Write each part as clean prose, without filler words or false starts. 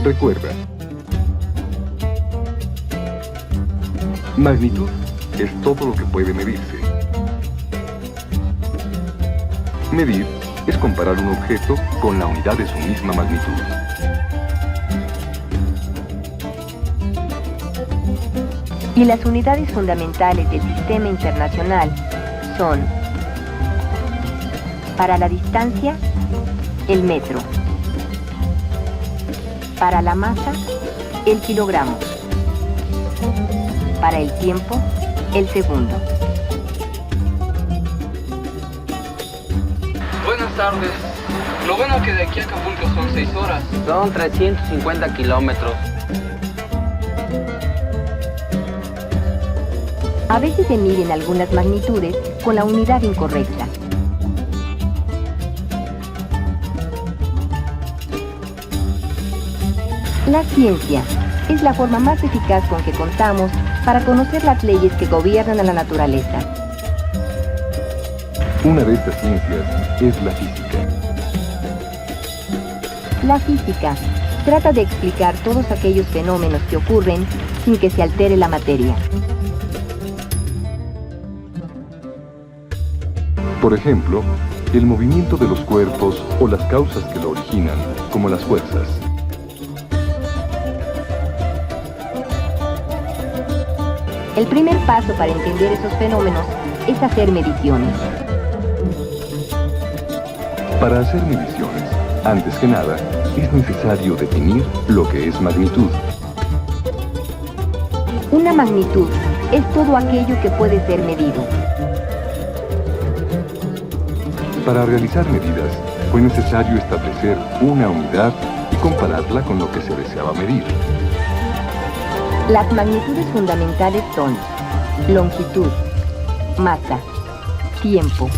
Recuerda, magnitud es todo lo que puede medirse. Medir es comparar un objeto con la unidad de su misma magnitud. Y las unidades fundamentales del sistema internacional son, para la distancia, el metro; para la masa, el kilogramo; para el tiempo, el segundo. Buenas tardes. Lo bueno que de aquí a Acapulco son 6 horas. Son 350 kilómetros. A veces se miden algunas magnitudes con la unidad incorrecta. La ciencia es la forma más eficaz con que contamos para conocer las leyes que gobiernan a la naturaleza. Una de estas ciencias es la física. La física trata de explicar todos aquellos fenómenos que ocurren sin que se altere la materia. Por ejemplo, el movimiento de los cuerpos o las causas que lo originan, como las fuerzas. El primer paso para entender esos fenómenos es hacer mediciones. Para hacer mediciones, antes que nada, es necesario definir lo que es magnitud. Una magnitud es todo aquello que puede ser medido. Para realizar medidas, fue necesario establecer una unidad y compararla con lo que se deseaba medir. Las magnitudes fundamentales son longitud, masa, tiempo,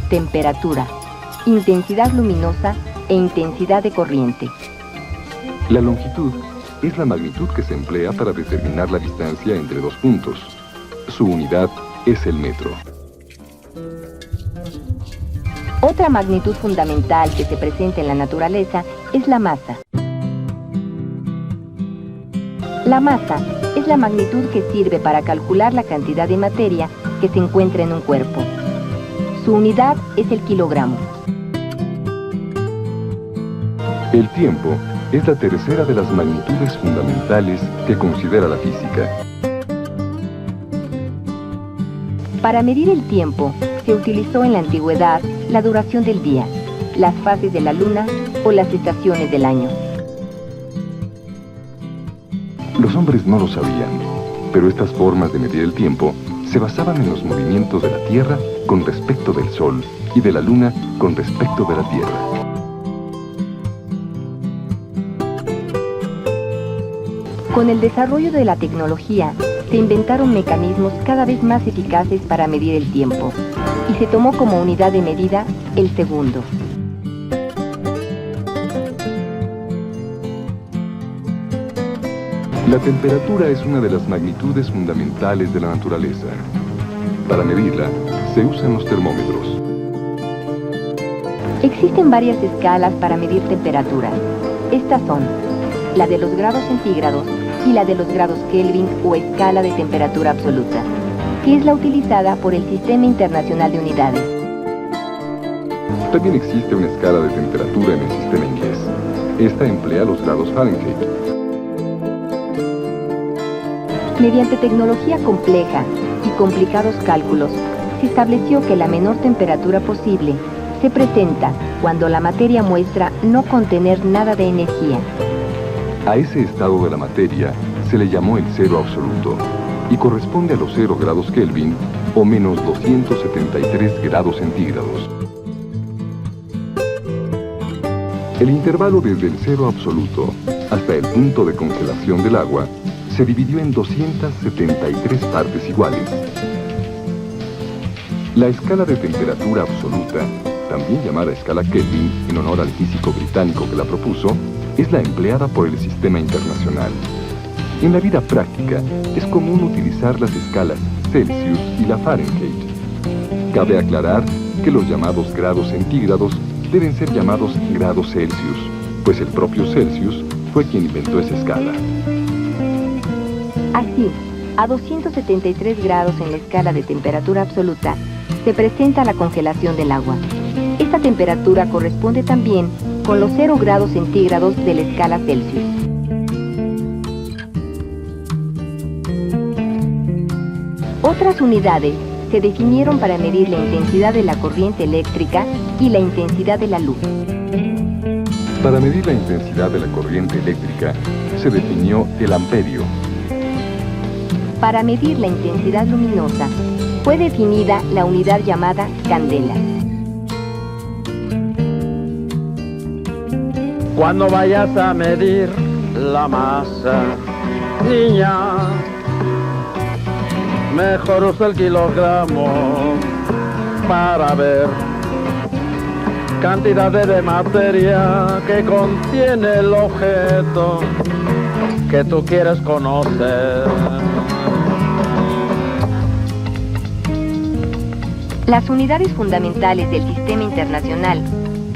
temperatura, intensidad luminosa e intensidad de corriente. La longitud es la magnitud que se emplea para determinar la distancia entre dos puntos. Su unidad es el metro. Otra magnitud fundamental que se presenta en la naturaleza es la masa. La masa es la magnitud que sirve para calcular la cantidad de materia que se encuentra en un cuerpo. Su unidad es el kilogramo. El tiempo es la tercera de las magnitudes fundamentales que considera la física. Para medir el tiempo, se utilizó en la antigüedad la duración del día, las fases de la luna o las estaciones del año. Los hombres no lo sabían, pero estas formas de medir el tiempo se basaban en los movimientos de la Tierra con respecto del Sol y de la Luna con respecto de la Tierra. Con el desarrollo de la tecnología, se inventaron mecanismos cada vez más eficaces para medir el tiempo, y se tomó como unidad de medida el segundo. La temperatura es una de las magnitudes fundamentales de la naturaleza. Para medirla, se usan los termómetros. Existen varias escalas para medir temperaturas. Estas son la de los grados centígrados y la de los grados Kelvin o escala de temperatura absoluta, que es la utilizada por el Sistema Internacional de Unidades. También existe una escala de temperatura en el sistema inglés. Esta emplea los grados Fahrenheit. Mediante tecnología compleja y complicados cálculos, se estableció que la menor temperatura posible se presenta cuando la materia muestra no contener nada de energía. A ese estado de la materia se le llamó el cero absoluto y corresponde a los 0 grados Kelvin o menos 273 grados centígrados. El intervalo desde el cero absoluto hasta el punto de congelación del agua se dividió en 273 partes iguales. La escala de temperatura absoluta, también llamada escala Kelvin en honor al físico británico que la propuso, es la empleada por el sistema internacional. En la vida práctica es común utilizar las escalas Celsius y la Fahrenheit. Cabe aclarar que los llamados grados centígrados deben ser llamados grados Celsius, pues el propio Celsius fue quien inventó esa escala. Así, a 273 grados en la escala de temperatura absoluta, se presenta la congelación del agua. Esta temperatura corresponde también con los 0 grados centígrados de la escala Celsius. Otras unidades se definieron para medir la intensidad de la corriente eléctrica y la intensidad de la luz. Para medir la intensidad de la corriente eléctrica, se definió el amperio. Para medir la intensidad luminosa, fue definida la unidad llamada candela. Cuando vayas a medir la masa, niña, mejor usa el kilogramo para ver cantidades de materia que contiene el objeto que tú quieres conocer. Las unidades fundamentales del sistema internacional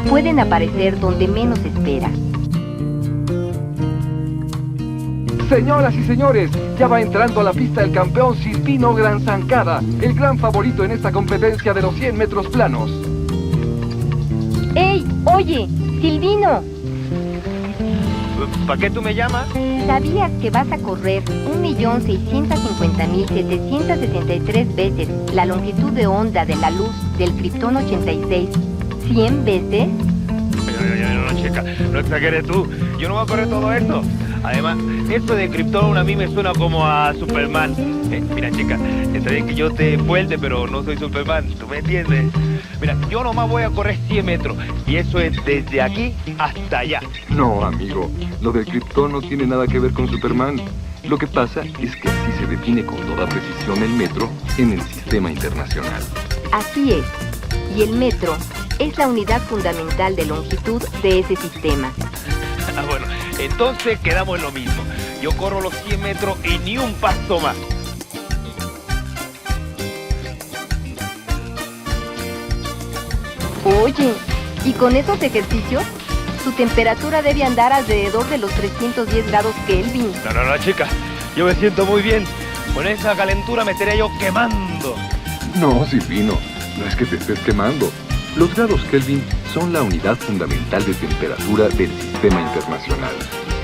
pueden aparecer donde menos se espera. Señoras y señores, ya va entrando a la pista el campeón Silvino Gran Zancada, el gran favorito en esta competencia de los 100 metros planos. ¡Ey! ¡Oye! ¡Silvino! ¿Para qué tú me llamas? ¿Sabías que vas a correr 1.650.763 veces la longitud de onda de la luz del Krypton 86 100 veces? No, chica, no exageres tú. Yo no voy a correr todo esto. Además, esto de Krypton a mí me suena como a Superman. Mira, chica, está bien que yo te vuelte, pero no soy Superman, ¿tú me entiendes? Mira, yo nomás voy a correr 100 metros, y eso es desde aquí hasta allá. No, amigo, lo del Krypton no tiene nada que ver con Superman. Lo que pasa es que así se define con toda precisión el metro en el sistema internacional. Así es, y el metro es la unidad fundamental de longitud de ese sistema. Ah, bueno, entonces quedamos en lo mismo. Yo corro los 100 metros y ni un paso más. Oye, ¿y con esos ejercicios? Su temperatura debe andar alrededor de los 310 grados Kelvin. No, chica, yo me siento muy bien. Con esa calentura me estaría yo quemando. No, Silvino, no es que te estés quemando. Los grados Kelvin son la unidad fundamental de temperatura del sistema internacional.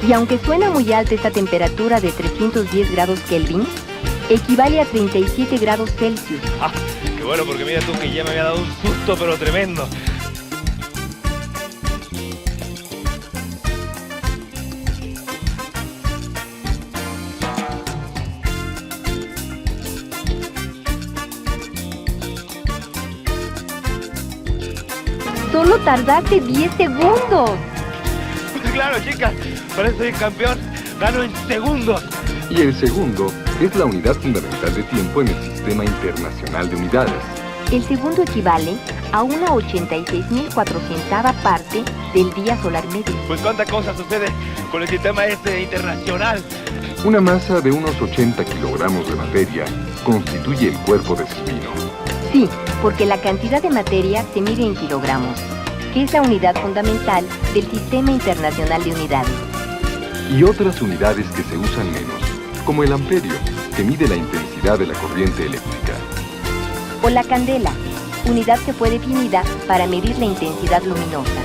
Y aunque suena muy alta esta temperatura de 310 grados Kelvin, equivale a 37 grados Celsius. Ah, qué bueno, porque mira tú que ya me había dado un susto, pero tremendo. Solo tardaste 10 segundos. Claro, chicas, por eso soy campeón. Gano en segundos. Y el segundo es la unidad fundamental de tiempo en el sistema internacional de unidades. El segundo equivale a una 86.400ª parte del día solar medio. Pues cuánta cosa sucede con el sistema internacional. Una masa de unos 80 kilogramos de materia constituye el cuerpo de Silvino. Sí, porque la cantidad de materia se mide en kilogramos, que es la unidad fundamental del Sistema Internacional de Unidades. Y otras unidades que se usan menos, como el amperio, que mide la intensidad de la corriente eléctrica. O la candela, unidad que fue definida para medir la intensidad luminosa.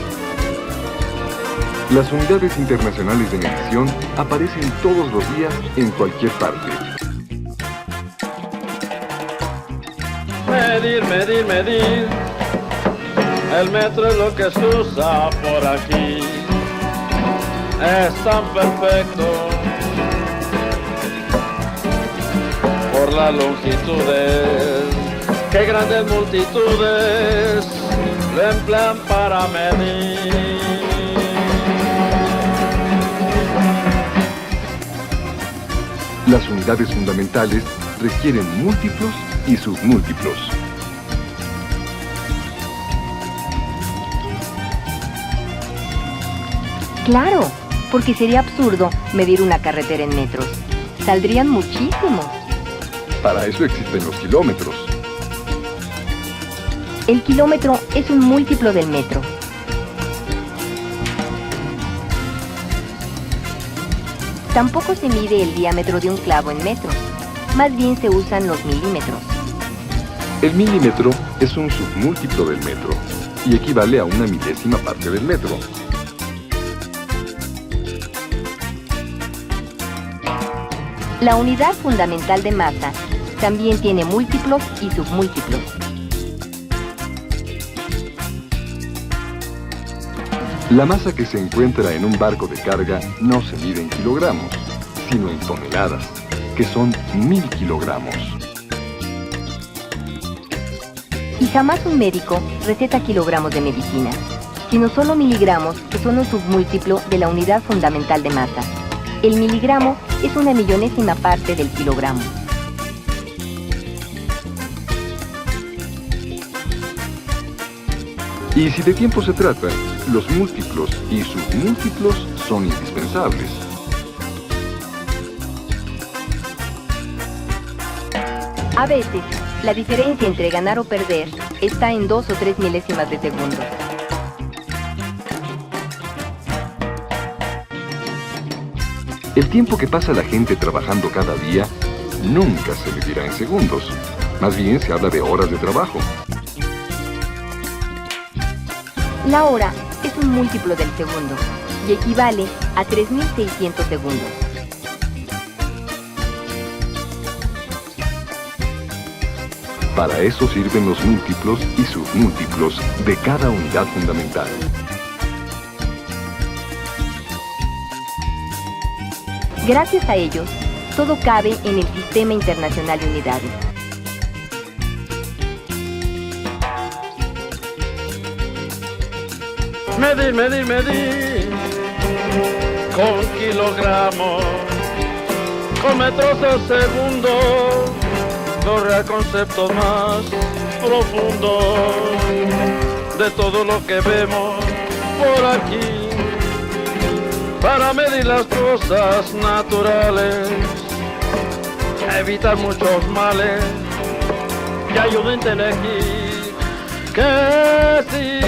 Las unidades internacionales de medición aparecen todos los días en cualquier parte. Medir, medir, medir. El metro es lo que se usa por aquí. Es tan perfecto por las longitudes que grandes multitudes lo emplean para medir. Las unidades fundamentales requieren múltiplos y submúltiplos. Claro, porque sería absurdo medir una carretera en metros. Saldrían muchísimos. Para eso existen los kilómetros. El kilómetro es un múltiplo del metro. Tampoco se mide el diámetro de un clavo en metros, más bien se usan los milímetros. El milímetro es un submúltiplo del metro y equivale a una milésima parte del metro. La unidad fundamental de masa también tiene múltiplos y submúltiplos. La masa que se encuentra en un barco de carga no se mide en kilogramos, sino en toneladas, que son 1000 kilogramos. Y jamás un médico receta kilogramos de medicina, sino solo miligramos, que son un submúltiplo de la unidad fundamental de masa. El miligramo es una millonésima parte del kilogramo. Y si de tiempo se trata, los múltiplos y submúltiplos son indispensables. A veces, la diferencia entre ganar o perder está en 2 o 3 milésimas de segundo. El tiempo que pasa la gente trabajando cada día nunca se medirá en segundos. Más bien se habla de horas de trabajo. La hora es un múltiplo del segundo y equivale a 3600 segundos. Para eso sirven los múltiplos y submúltiplos de cada unidad fundamental. Gracias a ellos, todo cabe en el Sistema Internacional de Unidades. Medir, con kilogramos, con metros al segundo, lograr conceptos más profundos de todo lo que vemos por aquí, para medir las cosas naturales, evitar muchos males y ayuden a elegir que sí.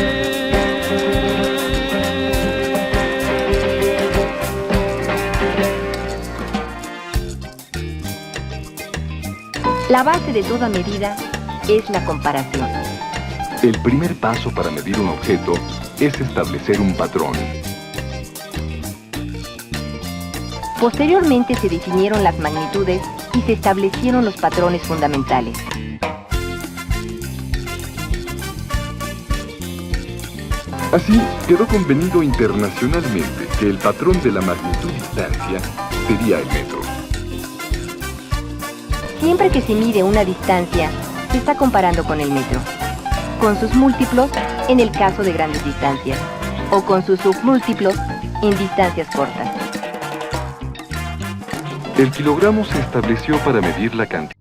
La base de toda medida es la comparación. El primer paso para medir un objeto es establecer un patrón. Posteriormente se definieron las magnitudes y se establecieron los patrones fundamentales. Así, quedó convenido internacionalmente que el patrón de la magnitud-distancia sería el metro. Siempre que se mide una distancia, se está comparando con el metro, con sus múltiplos en el caso de grandes distancias, o con sus submúltiplos en distancias cortas. El kilogramo se estableció para medir la cantidad